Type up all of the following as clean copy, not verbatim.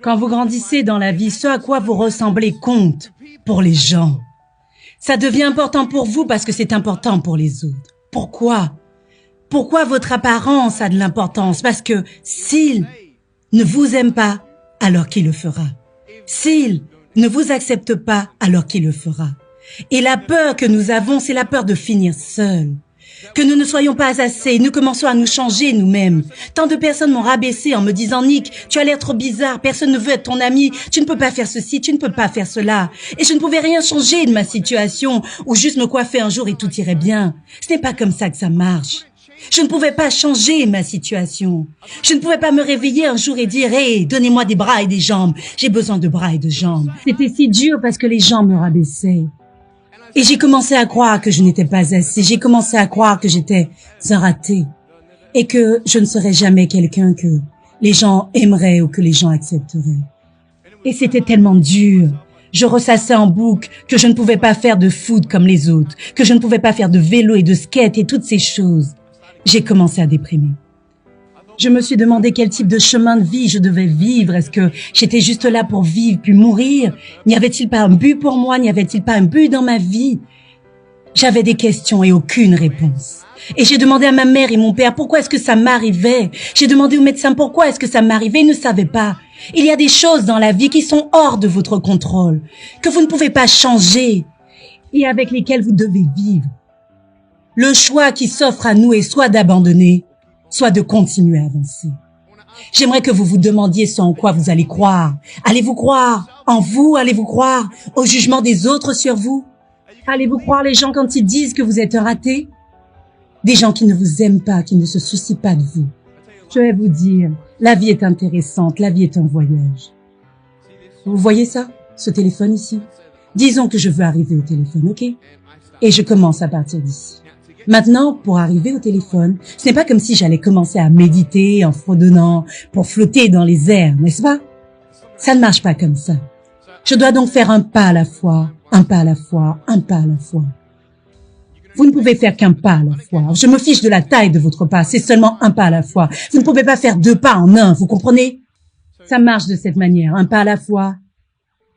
Quand vous grandissez dans la vie, ce à quoi vous ressemblez compte pour les gens. Ça devient important pour vous parce que c'est important pour les autres. Pourquoi? Pourquoi votre apparence a de l'importance? Parce que s'il ne vous aime pas, alors qui le fera? S'il ne vous accepte pas, alors qui le fera? Et la peur que nous avons, c'est la peur de finir seul. Que nous ne soyons pas assez, nous commençons à nous changer nous-mêmes. Tant de personnes m'ont rabaissé en me disant « Nick, tu as l'air trop bizarre, personne ne veut être ton ami, tu ne peux pas faire ceci, tu ne peux pas faire cela. » Et je ne pouvais rien changer de ma situation, ou juste me coiffer un jour et tout irait bien. Ce n'est pas comme ça que ça marche. Je ne pouvais pas changer ma situation. Je ne pouvais pas me réveiller un jour et dire « Hey, donnez-moi des bras et des jambes. J'ai besoin de bras et de jambes. » C'était si dur parce que les gens me rabaissaient. Et j'ai commencé à croire que je n'étais pas assez. J'ai commencé à croire que j'étais un raté. Et que je ne serais jamais quelqu'un que les gens aimeraient ou que les gens accepteraient. Et c'était tellement dur. Je ressassais en boucle que je ne pouvais pas faire de foot comme les autres, que je ne pouvais pas faire de vélo et de skate et toutes ces choses. J'ai commencé à déprimer. Je me suis demandé quel type de chemin de vie je devais vivre. Est-ce que j'étais juste là pour vivre puis mourir? N'y avait-il pas un but pour moi? N'y avait-il pas un but dans ma vie? J'avais des questions et aucune réponse. Et j'ai demandé à ma mère et mon père pourquoi est-ce que ça m'arrivait. J'ai demandé au médecin pourquoi est-ce que ça m'arrivait. Ils ne savaient pas. Il y a des choses dans la vie qui sont hors de votre contrôle, que vous ne pouvez pas changer et avec lesquelles vous devez vivre. Le choix qui s'offre à nous est soit d'abandonner, soit de continuer à avancer. J'aimerais que vous vous demandiez ce en quoi vous allez croire. Allez-vous croire en vous? Allez-vous croire au jugement des autres sur vous? Allez-vous croire les gens quand ils disent que vous êtes un raté? Des gens qui ne vous aiment pas, qui ne se soucient pas de vous. Je vais vous dire, la vie est intéressante, la vie est un voyage. Vous voyez ça, ce téléphone ici? Disons que je veux arriver au téléphone, ok? Et je commence à partir d'ici. Maintenant, pour arriver au téléphone, ce n'est pas comme si j'allais commencer à méditer en fredonnant pour flotter dans les airs, n'est-ce pas? Ça ne marche pas comme ça. Je dois donc faire un pas à la fois, un pas à la fois, un pas à la fois. Vous ne pouvez faire qu'un pas à la fois. Je me fiche de la taille de votre pas, c'est seulement un pas à la fois. Vous ne pouvez pas faire deux pas en un, vous comprenez? Ça marche de cette manière, un pas à la fois.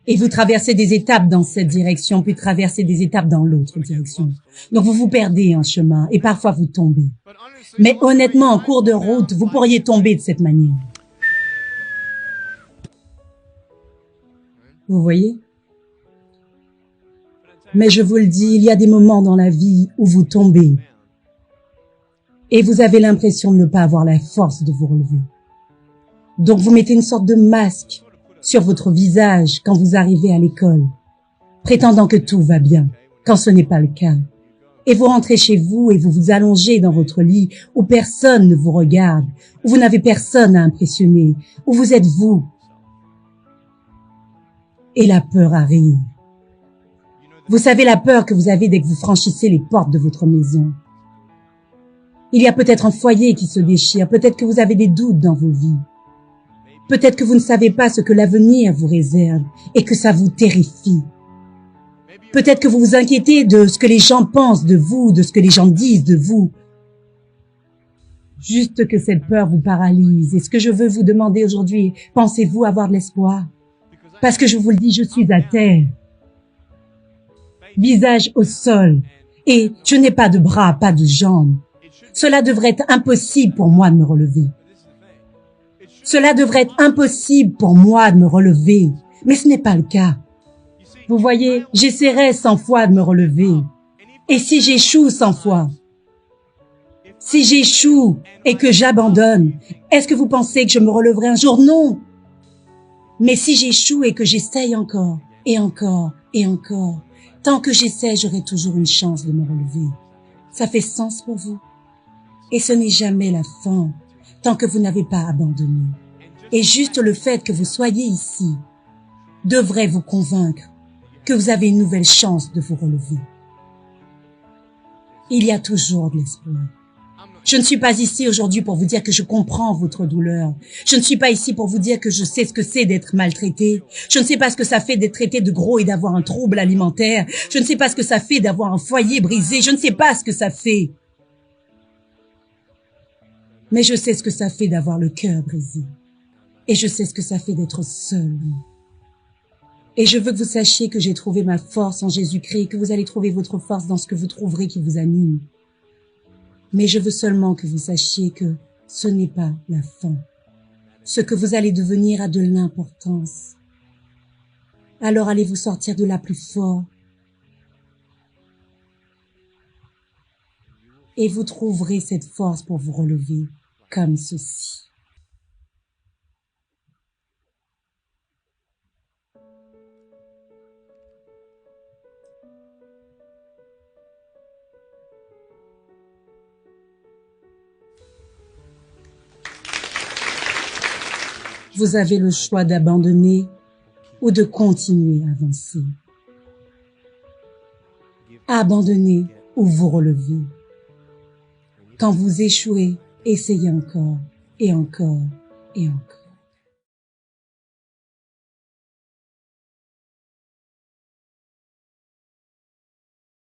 Et vous traversez des étapes dans cette direction, puis traversez des étapes dans l'autre direction. Donc vous vous perdez en chemin et parfois vous tombez. Mais honnêtement, en cours de route, vous pourriez tomber de cette manière. Vous voyez? Mais je vous le dis, il y a des moments dans la vie où vous tombez et vous avez l'impression de ne pas avoir la force de vous relever. Donc vous mettez une sorte de masque sur votre visage quand vous arrivez à l'école, prétendant que tout va bien, quand ce n'est pas le cas. Et vous rentrez chez vous et vous vous allongez dans votre lit où personne ne vous regarde, où vous n'avez personne à impressionner, où vous êtes vous. Et la peur arrive. Vous savez la peur que vous avez dès que vous franchissez les portes de votre maison. Il y a peut-être un foyer qui se déchire, peut-être que vous avez des doutes dans vos vies. Peut-être que vous ne savez pas ce que l'avenir vous réserve et que ça vous terrifie. Peut-être que vous vous inquiétez de ce que les gens pensent de vous, de ce que les gens disent de vous. Juste que cette peur vous paralyse. Et ce que je veux vous demander aujourd'hui, pensez-vous avoir de l'espoir? Parce que je vous le dis, je suis à terre, visage au sol, et je n'ai pas de bras, pas de jambes. Cela devrait être impossible pour moi de me relever. Cela devrait être impossible pour moi de me relever, mais ce n'est pas le cas. Vous voyez, j'essaierai 100 fois de me relever. Et si j'échoue 100 fois, si j'échoue et que j'abandonne, est-ce que vous pensez que je me relèverai un jour? Non. Mais si j'échoue et que j'essaye encore, et encore, et encore, tant que j'essaie, j'aurai toujours une chance de me relever. Ça fait sens pour vous? Et ce n'est jamais la fin, tant que vous n'avez pas abandonné. Et juste le fait que vous soyez ici devrait vous convaincre que vous avez une nouvelle chance de vous relever. Il y a toujours de l'espoir. Je ne suis pas ici aujourd'hui pour vous dire que je comprends votre douleur. Je ne suis pas ici pour vous dire que je sais ce que c'est d'être maltraité. Je ne sais pas ce que ça fait d'être traité de gros et d'avoir un trouble alimentaire. Je ne sais pas ce que ça fait d'avoir un foyer brisé. Je ne sais pas ce que ça fait. Mais je sais ce que ça fait d'avoir le cœur brisé. Et je sais ce que ça fait d'être seul. Et je veux que vous sachiez que j'ai trouvé ma force en Jésus-Christ, que vous allez trouver votre force dans ce que vous trouverez qui vous anime. Mais je veux seulement que vous sachiez que ce n'est pas la fin. Ce que vous allez devenir a de l'importance. Alors allez vous sortir de là plus fort. Et vous trouverez cette force pour vous relever comme ceci. Vous avez le choix d'abandonner ou de continuer à avancer. Abandonnez ou vous relevez. Quand vous échouez, essayez encore et encore et encore.